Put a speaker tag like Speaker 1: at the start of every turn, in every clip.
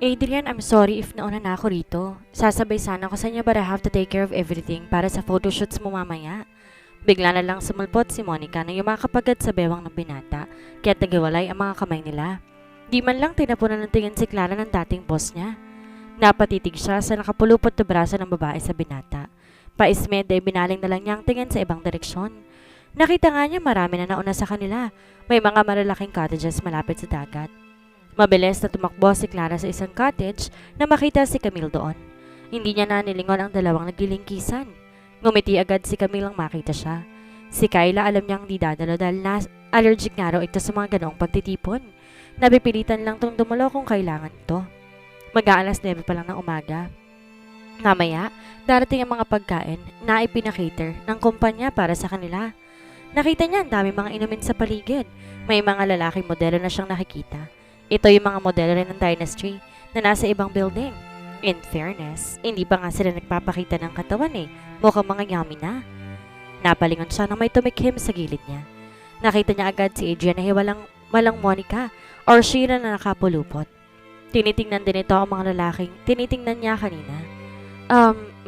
Speaker 1: Adrian, I'm sorry if nauna na ako rito. Sasabay sana ako sa inyo but I have to take care of everything para sa photoshoots mo mamaya. Bigla na lang sumulpot si Monica na yumakapagad sa bewang ng binata kaya tagiwalay ang mga kamay nila. Di man lang tinapunan ng tingin si Clara ng dating boss niya. Napatitig siya sa nakapulupot na braso ng babae sa binata. Paismed ay binaling na lang niya ang tingin sa ibang direksyon. Nakita nga niya marami na nauna sa kanila. May mga malalaking cottages malapit sa dagat. Mabilis na tumakbo si Clara sa isang cottage na makita si Camille doon. Hindi niya na nilingon ang dalawang nagilingkisan. Ngumiti agad si Camille ang makita siya. Si Kyla alam niyang di dadalo dahil allergic nga raw ito sa mga ganoong pagtitipon. Napipilitan lang tong dumulo kung kailangan ito. Mag-aalas 9 pa lang ng umaga. Mamaya, darating ang mga pagkain na ipinakater ng kumpanya para sa kanila. Nakita niya ang dami mga inumin sa paligid. May mga lalaking modelo na siyang nakikita. Ito yung mga modelo rin ng Dynasty na nasa ibang building. In fairness, hindi pa nga sila nagpapakita ng katawan eh. Mukhang mga yummy na. Napalingon siya nang may tumikhim sa gilid niya. Nakita niya agad si Adrian na walang Monica or Sheila na nakapulupot. Tinitingnan din ito ang mga lalaking tinitingnan niya kanina.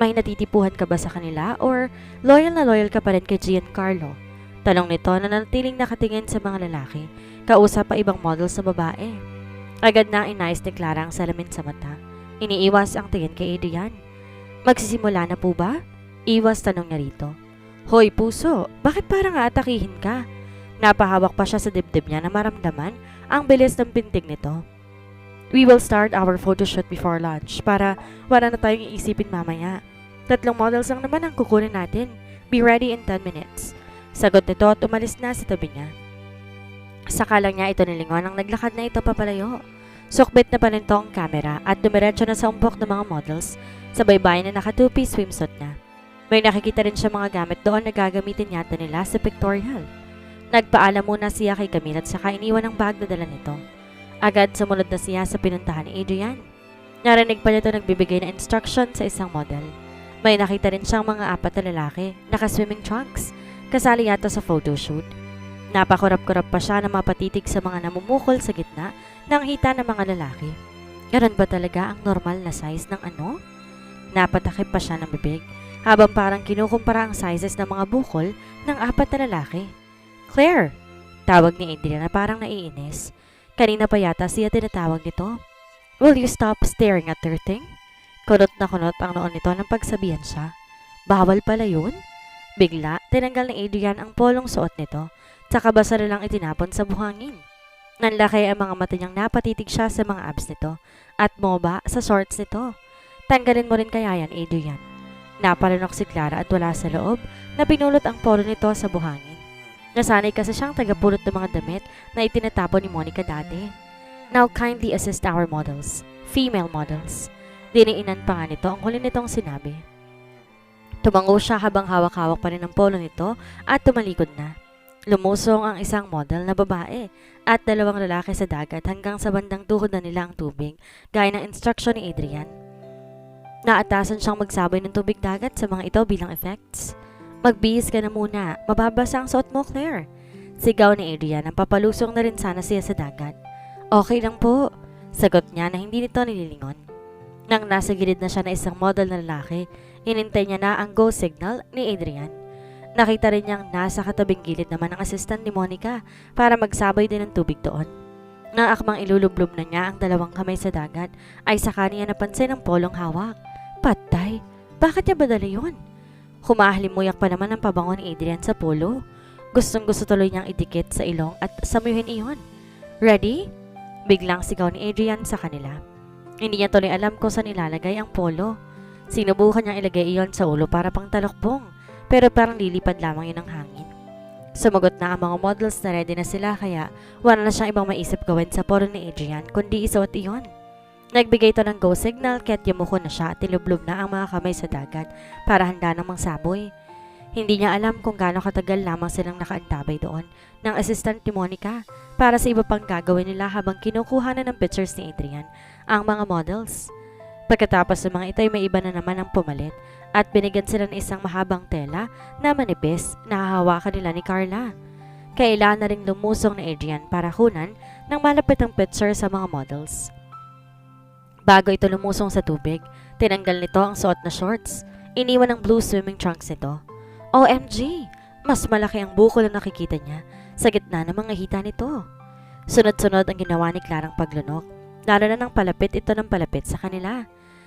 Speaker 1: May natitipuhan ka ba sa kanila or loyal na loyal ka pa rin kay Giancarlo? Tanong nito na nanatiling nakatingin sa mga lalaki, kausap pa ibang models na babae. Agad na inayos ni Clara ang salamin sa mata. Iniiwas ang tingin kay Adrian. Magsisimula na po ba? Iwas tanong niya rito. Hoy puso, bakit parang aatakihin ka? Napahawak pa siya sa dibdib niya na maramdaman ang bilis ng pintig nito. We will start our photoshoot before lunch para wala na tayong iisipin mamaya. 3 models lang naman ang kukunin natin. Be ready in 10 minutes. Sagot nito at umalis na sa tabi niya. Saka lang niya ito nilingon nang naglakad na ito papalayo. Sukbit na pa nito ang camera at dumiretso na sa umpok ng mga models sa baybayin na naka-2-piece swimsuit na. May nakikita rin siya mga gamit doon na gagamitin yata nila sa pictorial. Nagpaalam muna siya kay Camille at saka iniwan ang bag na dala nito. Agad sumunod na siya sa pinuntahan ni Adrian. Narinig pa nito nagbibigay ng instruction sa isang model. May nakita rin siyang mga 4 na lalaki, naka-swimming trunks, kasali yata sa photoshoot. Napakurap-kurap pa siya na mapatitig sa mga namumukol sa gitna ng hita ng mga lalaki. Ganon ba talaga ang normal na size ng ano? Napatakip pa siya ng bibig habang parang kinukumpara ang sizes ng mga bukol ng 4 na lalaki. Claire! Tawag ni Adrian na parang naiinis. Kanina pa yata siya tinatawag nito. Will you stop staring at her thing? Kunot na kunot ang noon nito nang pagsabihan siya. Bawal pala yun? Bigla, tinanggal ni Adrian ang polong suot nito, tsaka basa na lang itinapon sa buhangin. Nanlaki ang mga mata niyang napatitig siya sa mga abs nito at moba sa shorts nito. Tanggalin mo rin kaya yan, Adrian. Napalunok si Clara at wala sa loob na pinulot ang polo nito sa buhangin. Nasanay kasi siyang tagapulot ng mga damit na itinatapon ni Monica dati. Now kindly assist our models, female models. Diniinan pa nga nito ang huli nitong sinabi. Tumango siya habang hawak-hawak pa rin ang polo nito at tumalikod na. Lumusong ang isang model na babae at 2 lalaki sa dagat hanggang sa bandang tuhod na nila ang tubig gaya ng instruction ni Adrian. Naatasan siyang magsaboy ng tubig dagat sa mga ito bilang effects. Magbihis ka na muna, mababasa ang suot mo, Claire. Sigaw ni Adrian nang papalusong na rin sana siya sa dagat. Okay lang po, sagot niya na hindi nito nililingon. Nang nasa gilid na siya na isang model na lalaki, inintay niya na ang go signal ni Adrian. Nakita rin niyang nasa katabing gilid naman ang assistant ni Monica para magsaboy din ng tubig doon. Nang akmang ilulublob na niya ang 2 kamay sa dagat, ay saka niya napansin ang polong hawak. Patay, bakit niya ba dala yun? Humahalimuyak pa naman ang pabango ni Adrian sa polo. Gustong gusto tuloy niyang idikit sa ilong at samuyhin iyon. Ready? Biglang sigaw ni Adrian sa kanila. Hindi niya tuloy alam kung saan ilalagay ang polo. Sinubukan niyang ilagay iyon sa ulo para pang talokbong, pero parang lilipad lamang yun ng hangin. Sumagot na ang mga models na ready na sila kaya wala na siyang ibang maisip gawin sa polo ni Adrian kundi isuot iyon. Nagbigay ito ng go signal kaya't yumuko na siya at tilublob na ang mga kamay sa dagat para handa ng mangsaboy. Hindi niya alam kung gaano katagal lamang silang nakaantabay doon ng assistant ni Monica para sa iba pang gagawin nila habang kinukuha na ng pictures ni Adrian ang mga models. Pagkatapos ng mga ito ay may iba na naman ang pumalit at binigyan sila ng isang mahabang tela na manipis na hahawakan nila ni Carla. Kailangan na ring lumusong ni Adrian para kunan ng malapit ang picture sa mga models. Bago ito lumusong sa tubig, tinanggal nito ang suot na shorts. Iniwan ang blue swimming trunks nito. OMG! Mas malaki ang bukol na nakikita niya sa gitna ng mga hita nito. Sunod-sunod ang ginawa ni Clarang paglunok, lalo na nang palapit ito ng palapit sa kanila.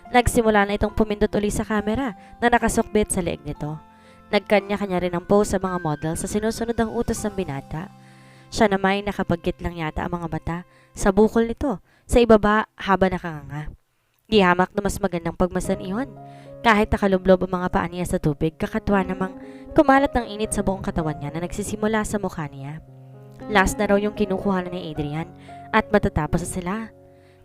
Speaker 1: Nagsimula na itong pumindot uli sa camera na nakasukbit sa leeg nito. Nagkanya-kanya rin ang pose sa mga model sa sinusunod ang utos ng binata. Siya naman ay nakapagkit lang yata ang mga mata sa bukol nito sa ibaba habang nakanganga. Di hamak na mas magandang pagmasan iyon. Kahit nakalublob ang mga paa niya sa tubig, kakatwa namang kumalat ng init sa buong katawan niya na nagsisimula sa mukha niya. Last na raw yung kinukuha ni Adrian at matatapos na sila.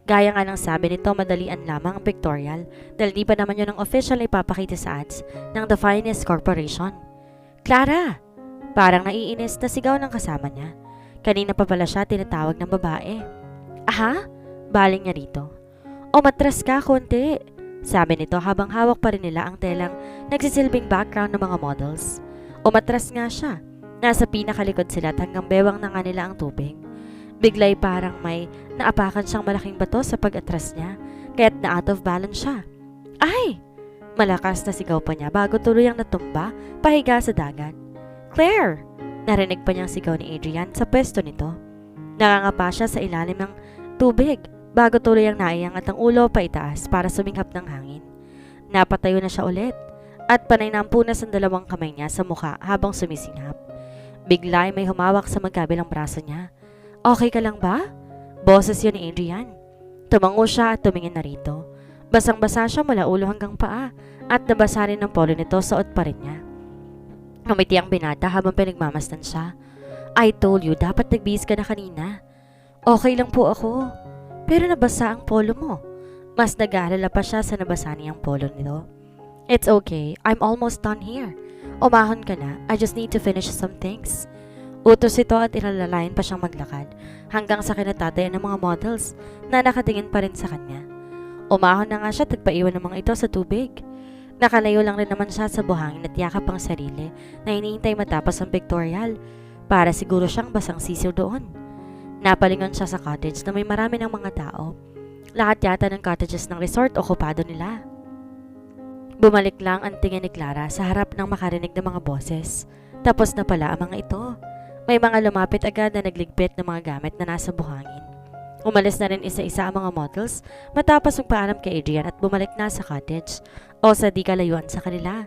Speaker 1: Gaya nga ng sabi nito, madalian lamang ang pictorial dahil di pa naman yun ang official na ipapakita sa ads ng The Finest Corporation. Clara! Parang naiinis na sigaw ng kasama niya. Kanina pa pala siya tinatawag ng babae. Aha? Baling niya rito. O matras ka konti, sabi nito habang hawak pa rin nila ang telang nagsisilbing background ng mga models. Umatras nga siya. Nasa pinakalikod sila at hanggang bewang na nga nila ang tubig. Bigla'y parang may naapakan siyang malaking bato sa pag-atras niya, kaya't na out of balance siya. Ay! Malakas na sigaw pa niya bago tuluyang natumba, pahiga sa dagat. Claire! Narinig pa niyang sigaw ni Adrian sa pwesto nito. Nakangapa siya sa ilalim ng tubig bago tuluyang naiangat ang ulo pa itaas para suminghap ng hangin. Napatayo na siya ulit at panay na ang punas ang dalawang kamay niya sa mukha habang sumisinghap. Bigla ay may humawak sa magkabilang braso niya. Okay ka lang ba? Boses yun ni Adrian. Tumango siya at tumingin na rito. Basang-basa siya mula ulo hanggang paa at nabasa rin ng polo nito suot pa rin niya. Ngumiti ang binata habang pinagmamasdan siya. I told you, dapat nagbihis ka na kanina. Okay lang po ako. Pero nabasa ang polo mo. Mas nag-aalala pa siya sa nabasa niyang polo nito. It's okay, I'm almost done here. Umahon ka na, I just need to finish some things. Utos ito at inalalayan pa siyang maglakad hanggang sa kinatatayan ng mga models na nakatingin pa rin sa kanya. Umahon na nga siya at nagpaiwan ng mga ito sa tubig. Nakalayo lang rin naman siya sa buhangin at yakap ang sarili na hinihintay matapos ang pictorial para siguro siyang basang sisiw doon. Napalingon siya sa cottage na may marami ng mga tao. Lahat yata ng cottages ng resort okupado nila. Bumalik lang ang tingin ni Clara sa harap ng makarinig ng mga boses. Tapos na pala ang mga ito. May mga lumapit agad na nagligpit ng mga gamit na nasa buhangin. Umalis na rin isa-isa ang mga models matapos magpaalam kay Adrian at bumalik na sa cottage o sa di kalayuan sa kanila.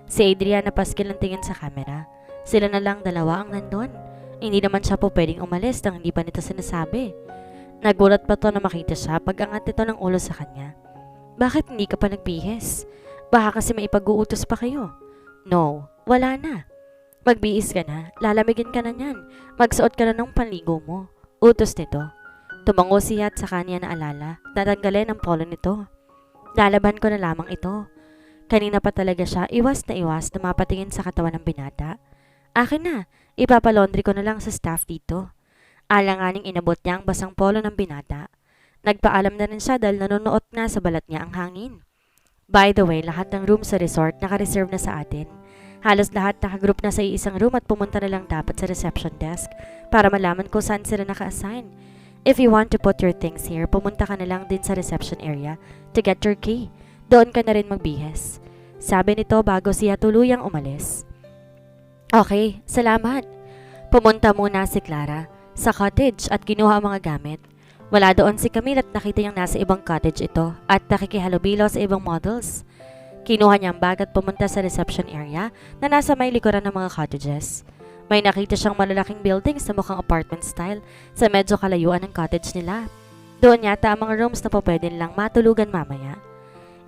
Speaker 1: Si Adrian napaskil ang tingin sa camera. Sila na lang dalawa ang nandun. Hindi naman siya po pwedeng umalis nang hindi pa nito sinasabi. Nagulat pa to na makita siya pag-angat nito ng ulo sa kanya. Bakit hindi ka pa nagbihis? Baka kasi may ipag-uutos pa kayo. No, wala na. Magbihis ka na, lalamigin ka na niyan. Magsuot ka na ng panligo mo. Utos nito. Tumango siya at sa kanya naalala, natanggalin ang polo nito. Lalaban ko na lamang ito. Kanina pa talaga siya iwas na mapatingin sa katawan ng binata. Akin na, ipapalaundry ko na lang sa staff dito. Alanganing inabot niya ang basang polo ng binata. Nagpaalam na rin siya dahil nanonood na sa balat niya ang hangin. By the way, lahat ng room sa resort naka-reserve na sa atin. Halos lahat nakagroup na sa iisang room at pumunta na lang dapat sa reception desk para malaman kung saan sila naka-assign. If you want to put your things here, pumunta ka na lang din sa reception area to get your key. Doon ka na rin magbihis. Sabi nito bago siya tuluyang umalis. Okay, salamat. Pumunta muna si Clara sa cottage at kinuha ang mga gamit. Wala doon si Camille at nakita niyang nasa ibang cottage ito at nakikihalubilo sa ibang models. Kinuha niya ang bag at pumunta sa reception area na nasa may likuran ng mga cottages. May nakita siyang malalaking buildings na mukhang apartment style sa medyo kalayuan ng cottage nila. Doon yata ang mga rooms na po pwede nilang matulugan mamaya.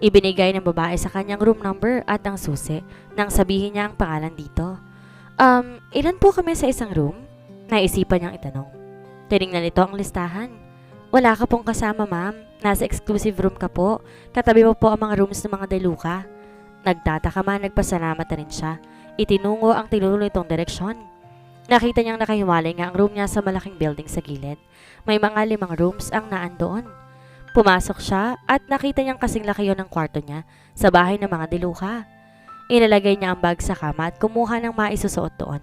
Speaker 1: Ibinigay ng babae sa kanyang room number at ang susi nang sabihin niya ang pangalan dito. Ilan po kami sa isang room? Naisipan niyang itanong. Tinignan nito ang listahan. Wala ka pong kasama, ma'am. Nasa exclusive room ka po. Katabi mo po ang mga rooms ng mga deluka. Nagtataka man, nagpasalamat na rin siya. Itinungo ang tinuro nitong direksyon. Nakita niyang nakahiwalay nga ang room niya sa malaking building sa gilid. May mga 5 rooms ang naan doon. Pumasok siya at nakita niyang kasing laki yun ng kwarto niya sa bahay ng mga deluka. Inalagay niya ang bag sa kama at kumuha ng maisusuot doon.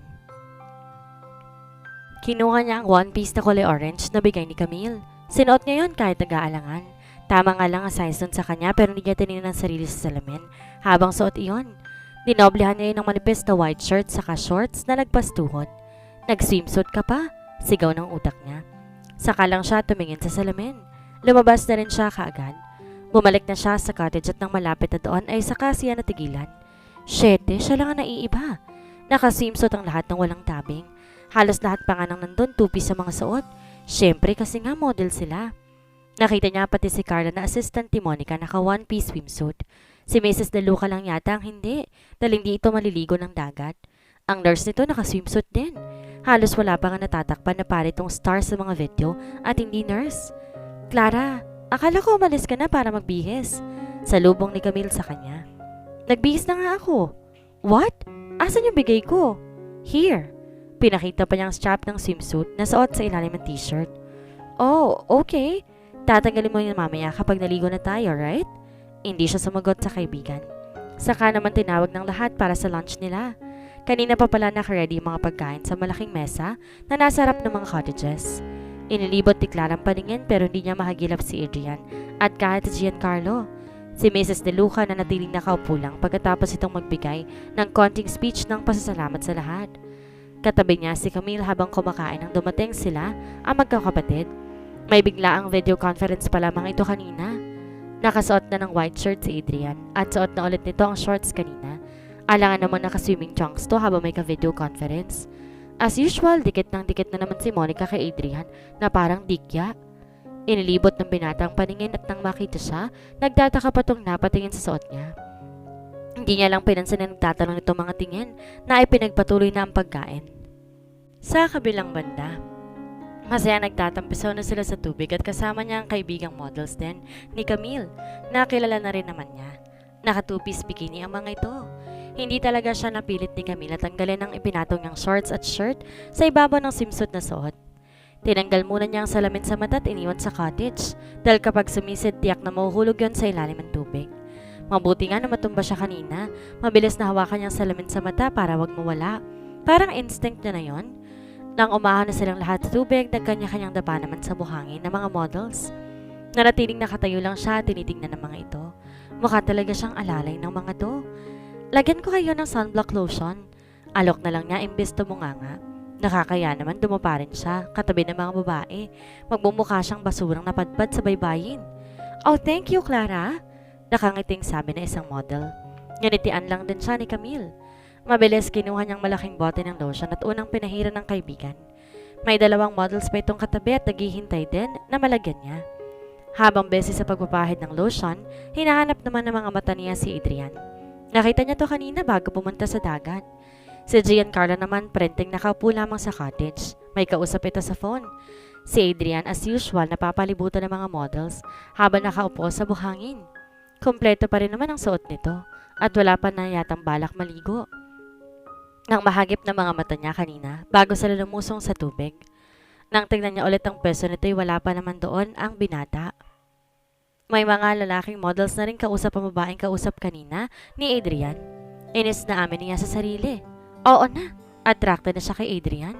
Speaker 1: Kinuha niya ang one piece na kulay orange na bigay ni Camille. Sinuot niya yun kahit nag-aalangan. Tama nga lang ang size nun sa kanya pero hindi niya tinignan ang sarili sa salamin habang suot iyon. Dinoblehan niya yun ng manipis na white shirt saka shorts na nagpastuhod. Nag-swimsuit ka pa? Sigaw ng utak niya. Saka lang siya tumingin sa salamin. Lumabas na rin siya kaagad. Bumalik na siya sa cottage at nang malapit na doon ay saka siya natigilan. Shete, siya lang ang naiiba. Naka-swimsuit ang lahat ng walang tabing. Halos lahat pa nga nang nandun tupi sa mga suot. Siyempre kasi nga model sila. Nakita niya pati si Carla na assistant ni Monica naka one-piece swimsuit. Si Mrs. De Luca lang yata ang hindi, dahil hindi ito maliligo ng dagat. Ang nurse nito naka-swimsuit din. Halos wala pa nga natatakpan na pare itong star sa mga video at hindi nurse. Clara, akala ko umalis ka na para magbihis. Salubong ni Camille sa kanya. Nagbihis na nga ako. What? Asan yung bigay ko? Here. Pinakita pa niya ang strap ng swimsuit na suot sa ilalim ng t-shirt. Oh, okay. Tatanggalin mo yun mamaya kapag naligo na tayo, right? Hindi siya sumagot sa kaibigan. Saka naman tinawag ng lahat para sa lunch nila. Kanina pa pala nakaready yung mga pagkain sa malaking mesa na nasa harap ng mga cottages. Inilibot ni Clara ang paningin pero hindi niya mahagilap si Adrian at kahit si Giancarlo. Si Mrs. De Luca na natiling nakaupo lang pagkatapos itong magbigay ng konting speech ng pasasalamat sa lahat. Katabi niya si Camille habang kumakain nang dumating sila ang magkakapatid. May bigla ang video conference pa lamang ito kanina. Nakasuot na ng white shirt si Adrian at suot na ulit nito ang shorts kanina. Alangan naman naka-swimming trunks to habang may ka-video conference. As usual, dikit na naman si Monica kay Adrian na parang digya. Inilibot ng binatang paningin at nang makita siya, nagtataka pa tong napatingin sa suot niya. Hindi niya lang pinansin na nagtatanong nito mga tingin na ay pinagpatuloy na ang pagkain. Sa kabilang banda, masaya nagtatampisaw na sila sa tubig at kasama niya ang kaibigang models din ni Camille na kilala na rin naman niya. Nakatupis bikini ang mga ito. Hindi talaga siya napilit ni Camille at tanggalin ang ipinatong niyang shorts at shirt sa ibabaw ng swimsuit na suot. Tinanggal muna niya ang salamin sa mata at iniwan sa cottage dahil kapag sumisid tiyak na mahuhulog yon sa ilalim ng tubig. Mabuti nga na matumba siya kanina, mabilis na hawakan niyang salamin sa mata para wag mawala. Parang instinct niya na yon. Nang umahaw na silang lahat sa tubig, nagkanya-kanyang dapa naman sa buhangin ng mga models. Naratiling nakatayo lang siya at tinitingnan ng mga ito. Mukha talaga siyang alalay ng mga to. Lagyan ko kayo ng sunblock lotion. Alok na lang niya imbes tumunganga. Nakakaya naman dumapa rin siya, katabi ng mga babae. Magmumukha siyang basurang napadpad sa baybayin. Oh, thank you, Clara. Nakangiting sabi na isang model. Nganitian lang din siya ni Camille. Mabilis kinuha niyang malaking bote ng lotion at unang pinahiran ng kaibigan. May dalawang models pa itong katabi at naghihintay din na malagyan niya. Habang busy sa pagpapahid ng lotion, hinahanap naman ng mga mata niya si Adrian. Nakita niya to kanina bago pumunta sa dagat. Si Giancarlo naman prenting nakaupo lamang sa cottage. May kausap ito sa phone. Si Adrian as usual napapalibutan ng mga models habang nakaupo sa buhangin. Kompleto pa rin naman ang suot nito at wala pa na yatang balak maligo. Nang mahagip ng mga mata niya kanina bago sila lumusong sa tubig. Nang tingnan niya ulit ang peso nito'y wala pa naman doon ang binata. May mga lalaking models na rin kausap ang babaeng kausap kanina ni Adrian. Inis na amin niya sa sarili. Oo na, attracted na siya kay Adrian.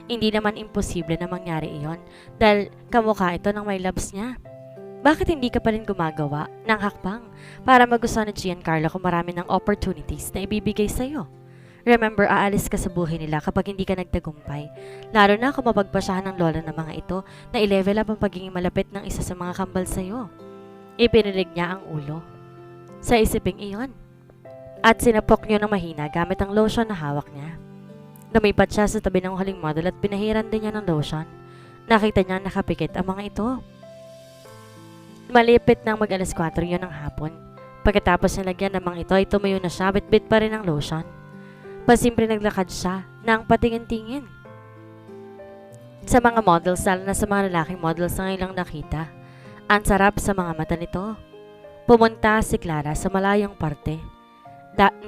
Speaker 1: Hindi naman imposible na mangyari iyon dahil kamukha ito ng may loves niya. Bakit hindi ka pa rin gumagawa ng hakbang para magustuhan ni Giancarlo kung marami ng opportunities na ibibigay sa'yo? Remember, aalis ka sa buhay nila kapag hindi ka nagtagumpay. Lalo na kung mapagpasyahan ng lola ng mga ito na i-level up ang pagiging malapit ng isa sa mga kambal sa'yo. Ipinilig niya ang ulo sa isiping iyon at sinapok niyo ng mahina gamit ang lotion na hawak niya. Lumipat siya sa tabi ng huling model at pinahiran din niya ng lotion. Nakita niya nakapikit ang mga ito. Malipit nang mag-alas 4 yun ng hapon. Pagkatapos nilagyan ng mga ito ay tumayo na siya, bit-bit pa rin ang lotion. Pasimple naglakad siya nang patingin-tingin sa mga models, lalo na sa mga lalaking models na ngayon lang nakita. Ang sarap sa mga mata nito. Pumunta si Clara sa malayong parte.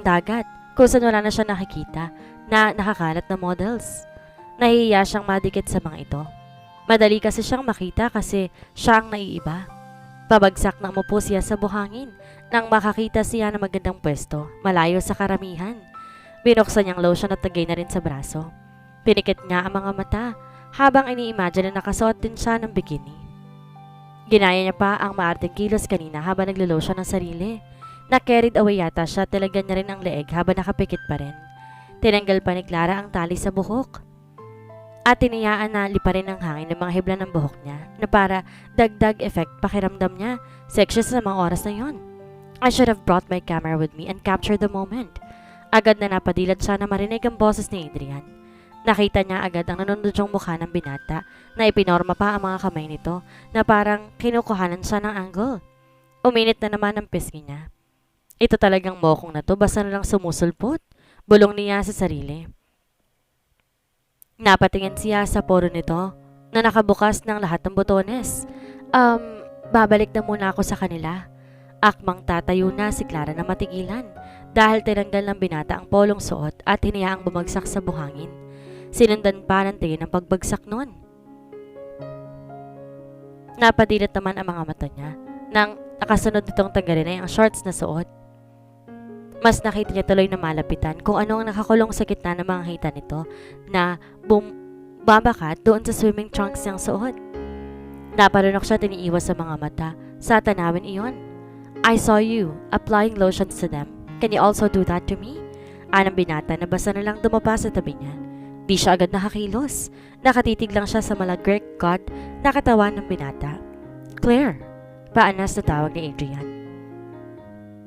Speaker 1: Dagat, kung saan wala na siya nakikita na nakakalat na models. Nahihiya siyang madikit sa mga ito. Madali kasi siyang makita kasi siya ang naiiba. Pabagsak na umupo siya sa buhangin nang makakita siya ng magandang pwesto, malayo sa karamihan. Binuksan niyang lotion at tagay na rin sa braso. Pinikit niya ang mga mata habang ini-imagine na nakasuot din siya ng bikini. Ginaya niya pa ang maarteng kilos kanina habang naglo-lotion ng sarili. Na-carried away yata siya, talagan niya rin ang leeg habang nakapikit pa rin. Tinanggal pa ni Clara ang tali sa buhok. At tinayaan na liparin ng hangin ng mga hibla ng buhok niya na para dagdag effect pakiramdam niya. Sexy sa mga oras na yon. I should have brought my camera with me and captured the moment. Agad na napadilat siya na marinig ang boses ni Adrian. Nakita niya agad ang nanunodjong mukha ng binata na ipinorma pa ang mga kamay nito na parang kinukuhanan siya ng angle. Uminit na naman ang pisngi niya. Ito talagang mokong na to, basta na lang sumusulpot. Bulong niya sa sarili. Napatingin siya sa poro nito na nakabukas ng lahat ng botones. Babalik na muna ako sa kanila. Akmang tatayo na si Clara na matigilan dahil tinanggal ng binata ang polong suot at hinayaang bumagsak sa buhangin. Sinundan pa ng tingin ang pagbagsak noon. Napadilat naman ang mga mata niya nang nakasunod nitong tanggalin ay ang shorts na suot. Mas nakita niya tuloy na malapitan kung ano ang nakakulong sa gitna ng mga hita nito na bumabakat doon sa swimming trunks niyang suot. Naparunok siya tiniiwas sa mga mata sa tanawin iyon. I saw you applying lotions to them. Can you also do that to me? Anang binata na basta na lang dumapa sa tabi niya. Di siya agad nakakilos. Nakatitig lang siya sa malagrik god na katawan ng binata. Claire, paanas na tawag ni Adrian.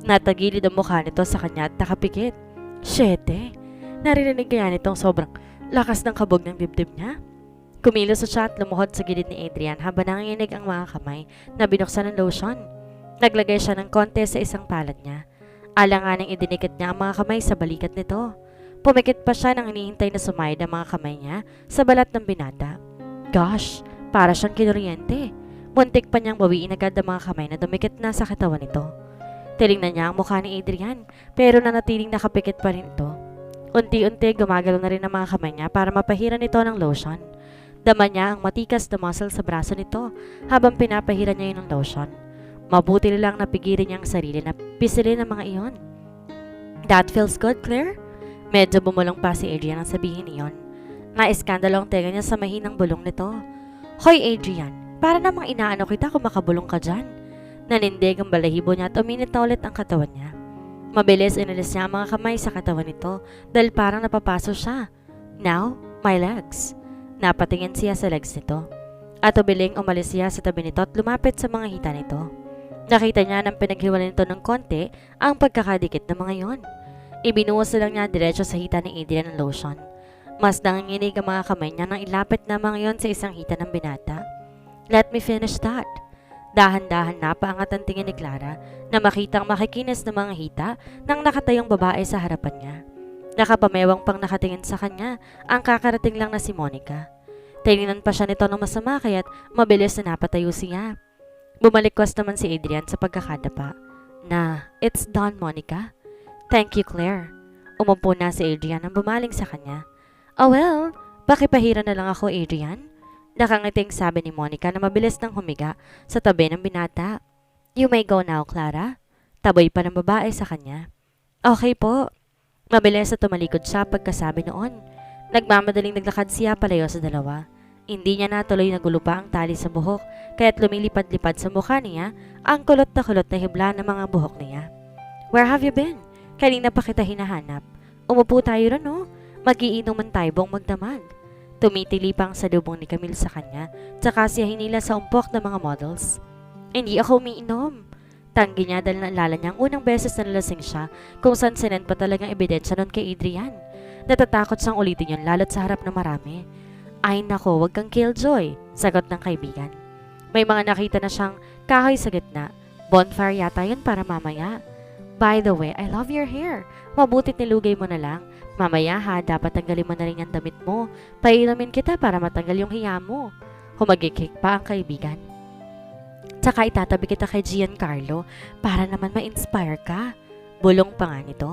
Speaker 1: Natagilid ang mukha nito sa kanya at nakapikit. Shete, narinig kaya nitong sobrang lakas ng kabog ng dibdib niya? Kumilos siya at lumuhod sa gilid ni Adrian habang nanginginig ang mga kamay na binuksan ng lotion. Naglagay siya ng konti sa isang palad niya. Alanganing idinikit niya ang mga kamay sa balikat nito. Pumikit pa siya nang hinihintay na sumayad ang mga kamay niya sa balat ng binata. Gosh, para siyang kinuryente. Muntik pa niyang bawiin agad ang mga kamay na dumikit na sa katawan nito. Tinignan niya ang mukha ni Adrian pero nanatiling nakapikit pa rin ito. Unti-unti gumagalaw na rin ang mga kamay niya para mapahiran ito ng lotion. Dama niya ang matikas na muscle sa braso nito habang pinapahiran niya yun ng lotion. Mabuti lang napigilan niya ang sarili na pisilin ang mga iyon. That feels good, Claire? Medyo bumulong pa si Adrian ang sabihin iyon. Naiskandalo ang tenga niya sa mahinang bulong nito. Hoy Adrian, para namang inaano kita kung makabulong ka dyan. Nanindig ang balahibo niya at uminit na ulit ang katawan niya. Mabilis inalis niya ang mga kamay sa katawan nito dahil parang napapaso siya. Now, my legs. Napatingin siya sa legs nito. At ubiling umalis siya sa tabi nito at lumapit sa mga hita nito. Nakita niya nang pinaghiwalay nito ng konti ang pagkakadikit ng mga iyon. Ibinuhos na lang niya diretso sa hita ni Adrian ng lotion. Mas nanginginig ang mga kamay niya nang ilapit na mga iyon sa isang hita ng binata. Let me finish that. Dahan-dahan na paangat ang tingin ni Clara na makitang makikinis ng mga hita ng nakatayong babae sa harapan niya. Nakapamewang pang nakatingin sa kanya ang kakarating lang na si Monica. Tinignan pa siya nito ng masama kaya't mabilis na napatayo siya. Bumalikwas naman si Adrian sa pagkakadapa. It's done, Monica. Thank you, Claire. Umupo na si Adrian nang bumaling sa kanya. Oh well, pakipahiran na lang ako, Adrian. Nakangiting sabi ni Monica na mabilis nang humiga sa tabi ng binata. You may go now, Clara. Taboy pa ng babae sa kanya. Okay po. Mabilis na tumalikod siya pagkasabi noon. Nagmamadaling naglakad siya palayo sa dalawa. Hindi niya natuloy na gulo pa ang tali sa buhok kaya't lumilipad-lipad sa mukha niya ang kulot na hibla ng mga buhok niya. Where have you been? Kanina pa kita hinahanap. Umupo tayo ron, no? Mag-iinuman tayo buong magdamag. Tumitili pa ang salubong ni Camille sa kanya, tsaka siya hinila sa umpok ng mga models. Hindi ako umiinom. Tanggi niya dahil naalala niya ang unang beses na nalasing siya kung saan sinend pa talagang ebidensya nun kay Adrian. Natatakot siyang ulitin yun lalo't sa harap ng marami. Ay nako, wag kang killjoy, sagot ng kaibigan. May mga nakita na siyang kahoy sa gitna. Bonfire yata yun para mamaya. By the way, I love your hair. Mabutit nilugay mo na lang. Mamaya ha, dapat tanggalin mo na rin ang damit mo. Pailamin kita para matanggal yung hiya mo. Humagikik pa ang kaibigan. Tsaka itatabi kita kay Giancarlo para naman ma-inspire ka. Bulong pa nga nito.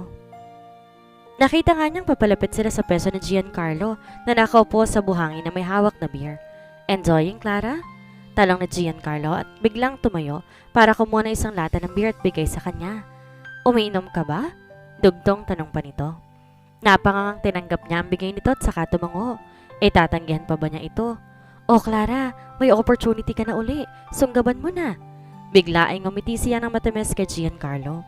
Speaker 1: Nakita nga niyang papalapit sila sa peso ni Giancarlo na nakaupo sa buhangin na may hawak na beer. Enjoying, Clara? Talong ni Giancarlo at biglang tumayo para kumuha ng isang lata ng beer at bigay sa kanya. Umiinom ka ba? Dugtong tanong pa nito. Napangangang tinanggap niya ang bigay nito at saka tumango. Tatanggihan pa ba niya ito? "Oh Clara, may opportunity ka na uli. Sunggaban mo na." Bigla ay ngumiti siya ng matamis kay Giancarlo.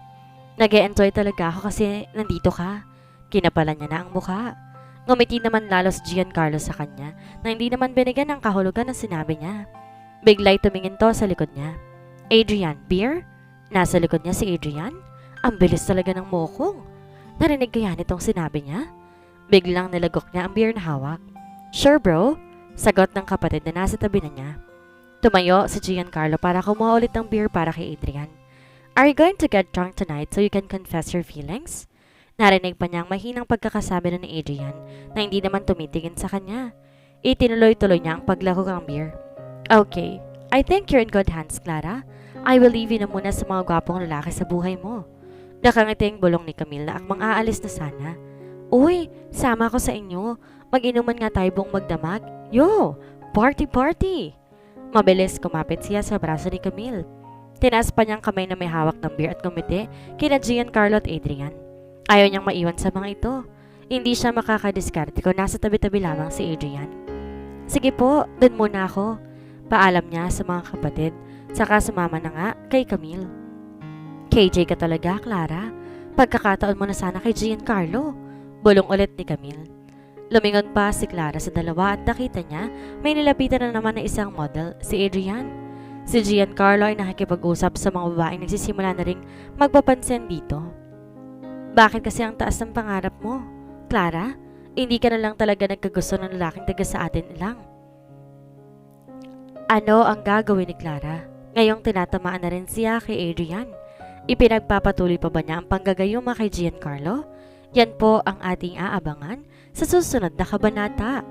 Speaker 1: "Nag-e-enjoy talaga ako kasi nandito ka." Kinapalan niya na ang mukha. Ngumiti naman lalo si Giancarlo sa kanya na hindi naman binigyan ng kahulugan ang sinabi niya. Bigla'y tumingin to sa likod niya. "Adrian, beer?" Nasa likod niya si Adrian. Ang bilis talaga ng mokong. Narinig kaya nitong sinabi niya? Biglang nilagok niya ang beer na hawak. "Sure bro," sagot ng kapatid na nasa tabi na niya. Tumayo si Giancarlo para kumuha ulit ng beer para kay Adrian. "Are you going to get drunk tonight so you can confess your feelings?" Narinig pa niya ang mahinang pagkakasabi na ni Adrian na hindi naman tumitingin sa kanya. Itinuloy-tuloy niya ang paglahok ng beer. "Okay, I think you're in good hands, Clara. I will leave you na muna sa mga gwapong lalaki sa buhay mo." Nakangiting bulong ni Camille na akmang aalis na sana. "Uy, sama ko sa inyo. Mag-inuman nga tayo buong magdamag. Yo, party party!" Mabilis kumapit siya sa braso ni Camille. Tinaas pa niyang kamay na may hawak ng beer at gumiti kina Giancarlo at Adrian. Ayaw niyang maiwan sa mga ito. Hindi siya makakadiskarte kung nasa tabi-tabi lamang si Adrian. "Sige po, dun muna ako." Paalam niya sa mga kapatid, saka sumama na nga kay Camille. "KJ ka talaga, Clara. Pagkakataon mo na sana kay Giancarlo." Bulong ulit ni Camille. Lumingon pa si Clara sa dalawa at nakita niya may nilapitan na naman na isang model, si Adrian. Si Giancarlo ay nakikipag-usap sa mga babaeng nagsisimula na ring magpapansin dito. "Bakit kasi ang taas ng pangarap mo, Clara? Hindi ka na lang talaga nagkagusto ng lalaking taga sa atin lang." Ano ang gagawin ni Clara? Ngayong tinatamaan na rin siya kay Adrian. Ipinagpapatuloy pa ba niya ang panggagayuma kay Giancarlo? Yan po ang ating aabangan sa susunod na kabanata.